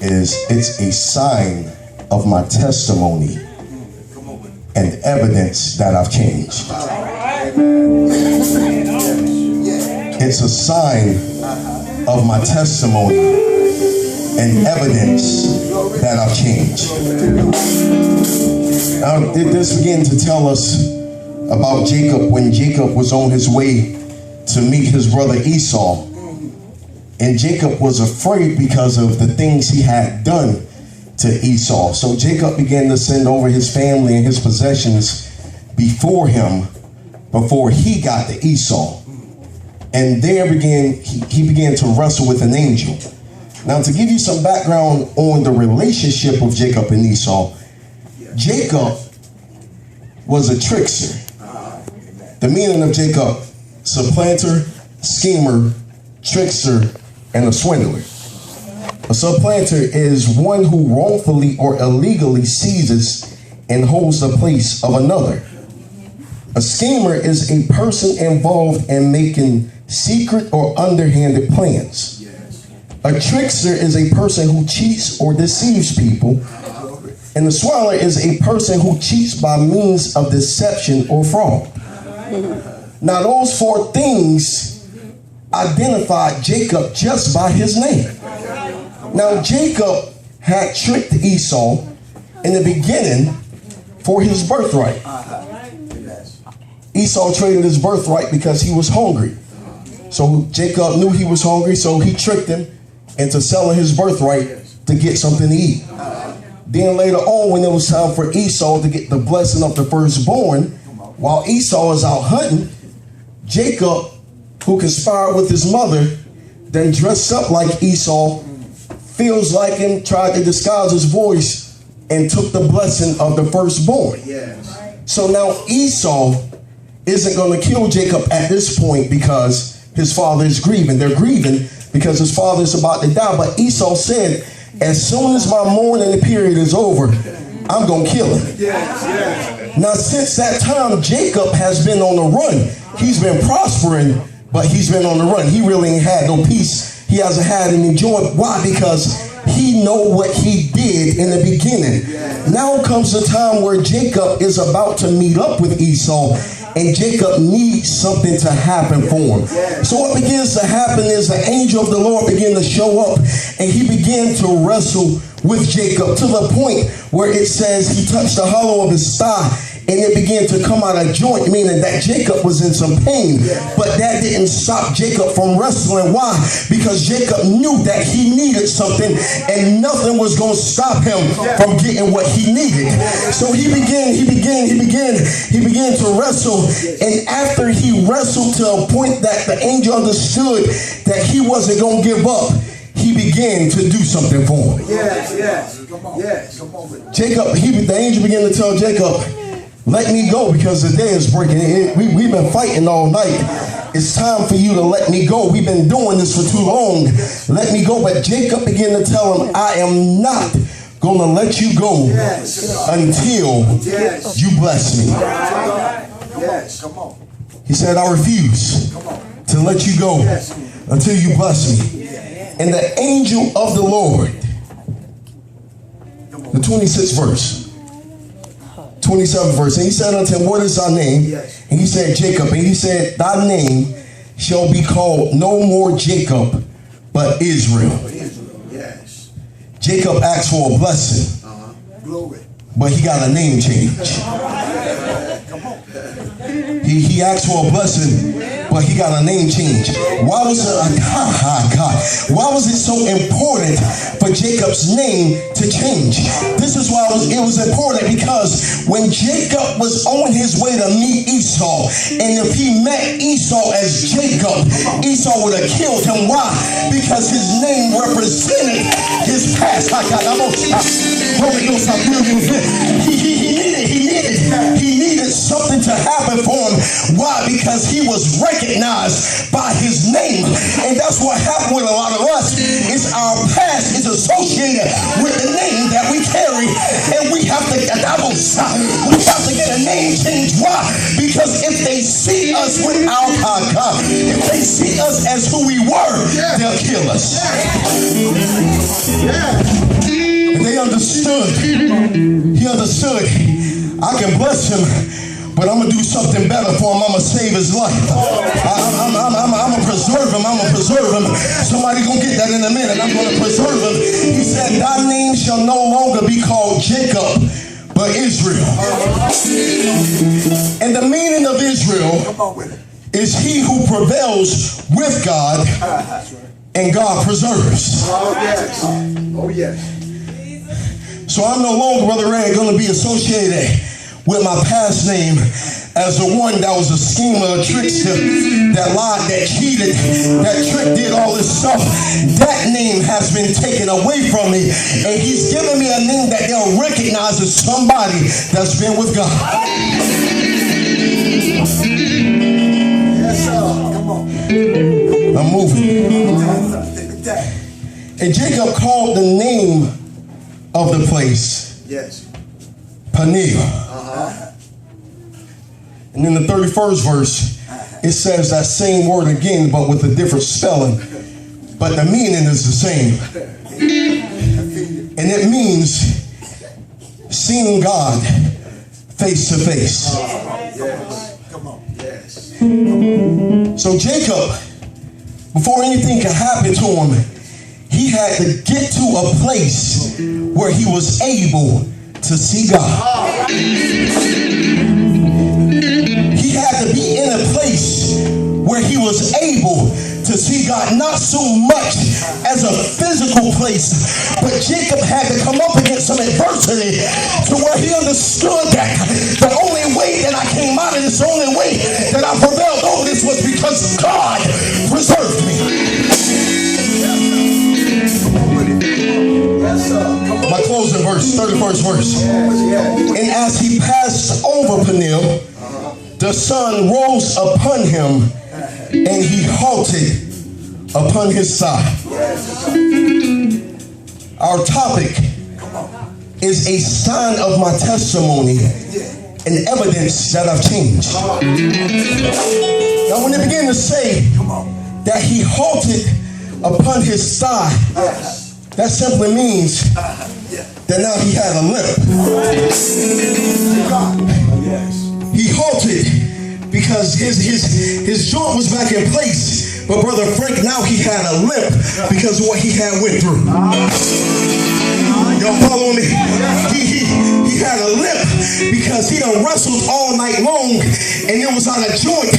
is it's a sign of my testimony and evidence that I've changed. It's a sign of my testimony and evidence that I've changed. Now, this begins to tell us about Jacob when Jacob was on his way to meet his brother Esau. And Jacob was afraid because of the things he had done to Esau. So Jacob began to send over his family and his possessions before him before he got to Esau. And there he began to wrestle with an angel. Now, to give you some background on the relationship of Jacob and Esau, Jacob was a trickster. The meaning of Jacob: supplanter, schemer, trickster, and a swindler. A supplanter is one who wrongfully or illegally seizes and holds the place of another. A schemer is a person involved in making secret or underhanded plans. A trickster is a person who cheats or deceives people. And a swindler is a person who cheats by means of deception or fraud. Now, those four things identified Jacob just by his name. Now, Jacob had tricked Esau in the beginning for his birthright. Esau traded his birthright because he was hungry. So Jacob knew he was hungry, so he tricked him into selling his birthright to get something to eat. Then later on, when it was time for Esau to get the blessing of the firstborn, while Esau is out hunting, Jacob, who conspired with his mother, then dressed up like Esau, feels like him, tried to disguise his voice, and took the blessing of the firstborn. So now Esau isn't going to kill Jacob at this point because his father is grieving. They're grieving because his father is about to die. But Esau said, as soon as my mourning period is over, I'm going to kill him. Now, since that time, Jacob has been on the run. He's been prospering, but he's been on the run. He really ain't had no peace. He hasn't had any joy. Why? Because he know what he did in the beginning. Now comes the time where Jacob is about to meet up with Esau, and Jacob needs something to happen for him. So what begins to happen is the angel of the Lord began to show up, and he began to wrestle with Jacob to the point where it says he touched the hollow of his thigh, and it began to come out of joint, meaning that Jacob was in some pain. But that didn't stop Jacob from wrestling. Why? Because Jacob knew that he needed something, and nothing was going to stop him from getting what he needed. So he began to wrestle. And after he wrestled to a point that the angel understood that he wasn't going to give up, he began to do something for him. Jacob, the angel began to tell Jacob, let me go because the day is breaking. We've been fighting all night. It's time for you to let me go. We've been doing this for too long. Let me go. But Jacob began to tell him, I am not going to let you go until you bless me. He said, I refuse to let you go until you bless me. And the angel of the Lord, the 26th verse, 27th verse, and he said unto him, what is thy name? And he said, Jacob. And he said, thy name shall be called no more Jacob, but Israel. Jacob asked for a blessing, but he got a name change. He asked for a blessing, but he got a name change. Why was it so important for Jacob's name to change? This is why it was important, because when Jacob was on his way to meet Esau, and if he met Esau as Jacob, Esau would have killed him. Why? Because his name represented his past. He needed something to happen for him. Why? Because he was recognized by his name. And that's what happened with a lot of us. It's our past is associated with the name that we carry. And we have to get a name change. Why? Because if they see us without our God, if they see us as who we were, they'll kill us. understood. He understood. I can bless him, but I'm going to do something better for him. I'm going to save his life. I'm going to preserve him. I'm going to preserve him. Somebody going to get that in a minute. I'm going to preserve him. He said, thy name shall no longer be called Jacob, but Israel. And the meaning of Israel is he who prevails with God and God preserves. Oh, yes. Oh, yes. So I'm no longer, Brother Ray, going to be associated with my past name as the one that was a schemer, a trickster, that lied, that cheated, that tricked, did all this stuff. That name has been taken away from me, and he's given me a name that they'll recognize as somebody that's been with God. Yes, sir. Come on. I'm moving. And Jacob called the name of the place, yes, Peniel. And in the 31st verse, it says that same word again, but with a different spelling. But the meaning is the same. And it means seeing God face to face. yes. Come on. Yes. So Jacob, before anything could happen to him, he had to get to a place where he was able to see God. He had to be in a place where he was able to see God, not so much as a physical place, but Jacob had to come up against some adversity to where he understood that the only way that I came out of this, the only way that I prevailed over this was because God preserved me. Yes, sir. Come on. My closing verse, 31st verse. Yes. And as he passed over Peniel, the sun rose upon him, and he halted upon his side. Our topic is a sign of my testimony and evidence that I've changed. Now, when they begin to say that he halted upon his side, that simply means that now he had a limp. He halted because his joint was back in place. But Brother Frank, now he had a limp because of what he had went through. Y'all following me? He had a limp because he done wrestled all night long and it was out of joint.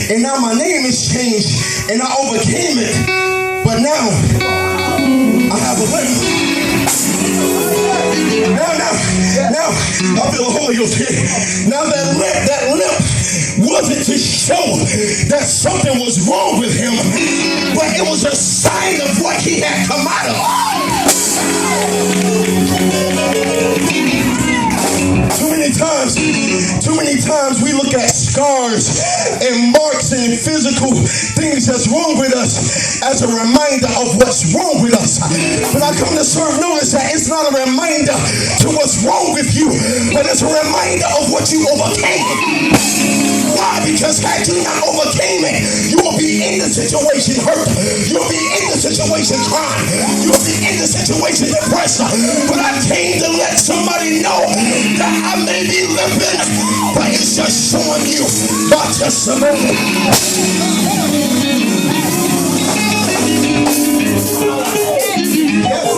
And now my name is changed and I overcame it. But now I have a limp. Now, I feel the Holy Ghost here. Now that limp wasn't to show that something was wrong with him, but it was a sign of what he had come out of. Too many times we look at scars and marks and physical things that's wrong with us as a reminder of what's wrong with us. But I come to serve notice that it's not a reminder to what's wrong with you, but it's a reminder of what you overcame. Why? Because had you not overcame it, you will be in the situation hurt. You'll be in the situation crying. You'll be in the situation depressed. But I came to let somebody know that I may be living, but it's just showing you my testimony.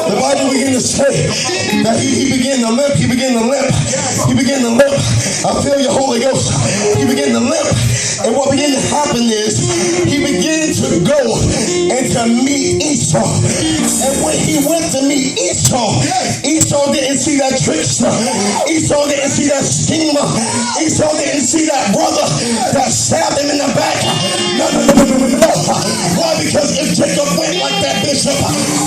The Bible begins to say that he began to limp. He began to limp. He began to limp. I feel your Holy Ghost. He began to limp. And what began to happen is he began to go and to meet Esau. And when he went to meet Esau, Esau didn't see that trickster. Esau didn't see that schemer. Esau didn't see that brother that stabbed him in the back. No. Why? Because if Jacob went like that, Bishop,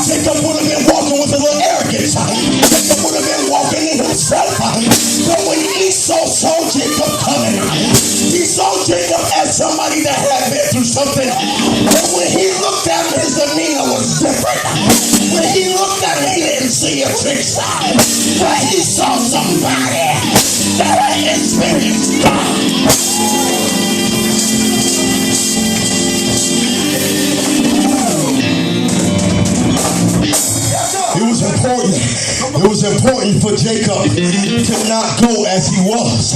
Jacob would have been walking with a little arrogance. Jacob would have been walking in himself. But when Esau saw Jacob coming, he saw Jacob as somebody that had been through something. But when he looked at him, his demeanor was different. When he looked at him, he didn't see a trickster, but he saw somebody that had experienced God. It was was important. It was important for Jacob to not go as he was.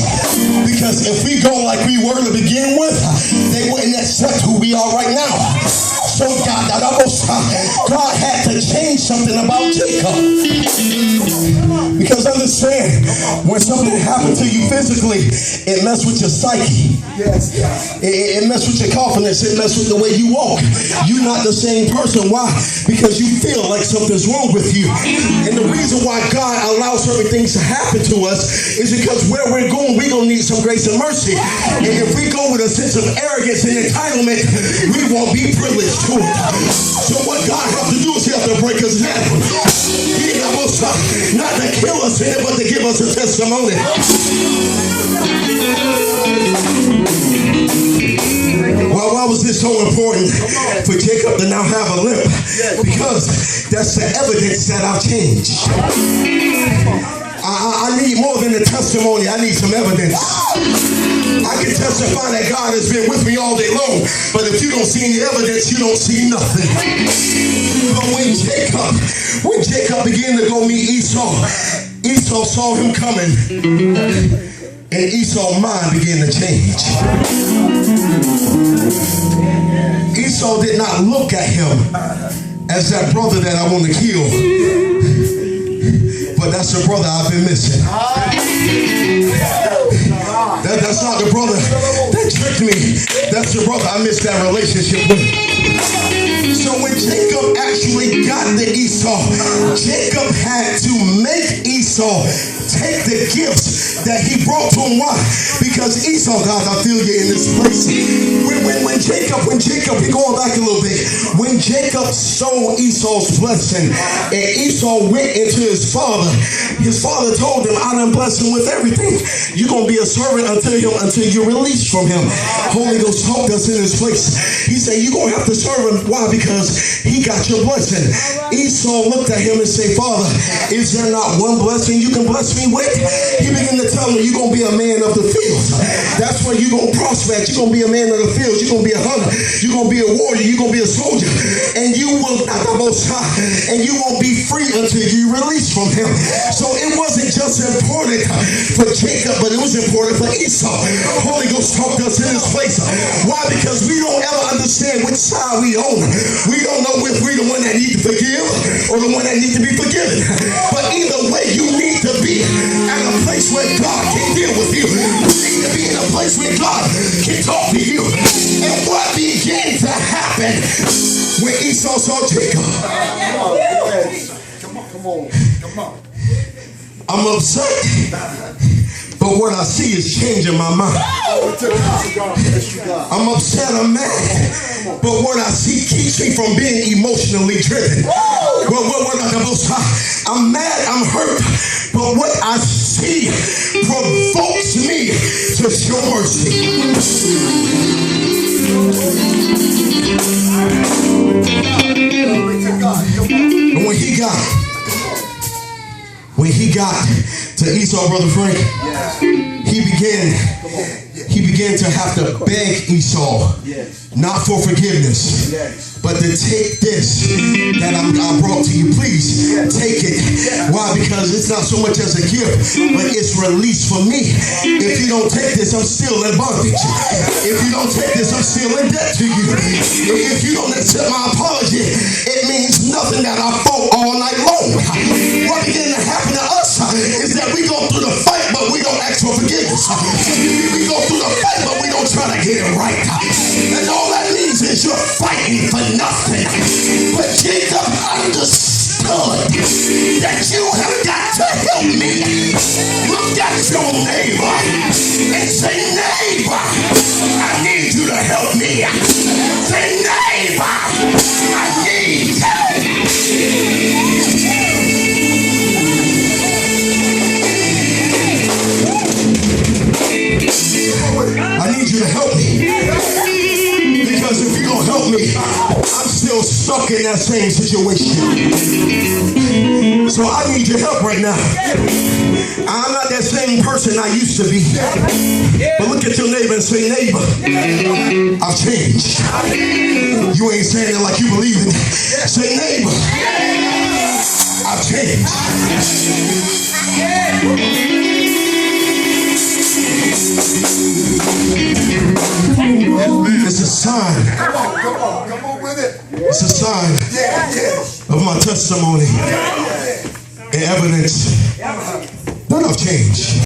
Because if we go like we were to begin with, they wouldn't accept who we are right now. So God had to change something about Jacob. Because understand, when something happened to you physically, it messed with your psyche. It messed with your confidence. It messed with the way you walk. You're not the same person. Why? Because you feel like something's wrong with you. And the reason why God allows certain things to happen to us is because where we're going, we're going to need some grace and mercy. And if we go with a sense of arrogance and entitlement, we won't be privileged to it. So what God has to do is he has to break us down. He almost not to kill us in it, but to give us a testimony. Why was this so important for Jacob to now have a limp? Because that's the evidence that I've changed. I need more than a testimony. I need some evidence. I can testify that God has been with me all day long, but if you don't see any evidence, you don't see nothing. But when Jacob began to go meet Esau, Esau saw him coming, and Esau's mind began to change. Esau did not look at him as that brother that I want to kill, but that's the brother I've been missing. That's not the brother that tricked me. That's the brother I missed that relationship with. So when Jacob actually got to Esau, Jacob had to make Esau take the gifts that he brought to him. Why? Because Esau, God, I feel you in this place. When Jacob, we're going back a little bit. When Jacob stole Esau's blessing and Esau went into his father told him, I done blessed him with everything. You're going to be a servant until you're released from him. Holy Ghost helped us in this place. He said, you're going to have to serve him. Why? Because he got your blessing. Esau looked at him and said, Father, is there not one blessing you can bless me with? He began to tell him, you're going to be a man of the field. That's where you're going to prosper at. You're going to be a man of the field. You're going to be a hunter. You're going to be a warrior. You're going to be a soldier. And you won't be free until you release from him. So it wasn't just important for Jacob, but it was important for Esau. Holy Ghost talked to us in this place. Why? Because we don't ever understand which side we own. We don't know if we're the one that needs to forgive or the one that needs to be forgiven. But either way, you need to be at a place where God can deal with you. You need to be in a place where God can talk to you. And what began to happen when Esau saw Jacob? Come on. I'm upset, but what I see is changing my mind. I'm upset, I'm mad, but what I see keeps me from being emotionally driven. I'm mad, I'm hurt, but what I see provokes me to show mercy. And when he got to Esau, Brother Frank, he began to have to beg Esau, not for forgiveness, but to take this that I brought to you. Please take it. Why? Because it's not so much as a gift, but it's release for me. If you don't take this, I'm still in bondage. If you don't take this, I'm still in debt to you. If you don't accept my apology, it means nothing that I fought all night long. What began to happen to us is that we go through the fight, but we don't ask for forgiveness. We go through the fight, but we don't try to get it right. And all that means is you're fighting for nothing. But Jacob understood that you have got to help me. Look at your neighbor and say, neighbor, I need you to help me. Say, neighbor, I need help. I need you to help me. Because if you don't help me, I'm still stuck in that same situation. So I need your help right now. I'm not that same person I used to be. But look at your neighbor and say, neighbor, I've changed. You ain't saying it like you believe it. Say, neighbor, I've I've changed. It's a sign. Come on with it. It's a sign of my testimony and evidence that I've changed.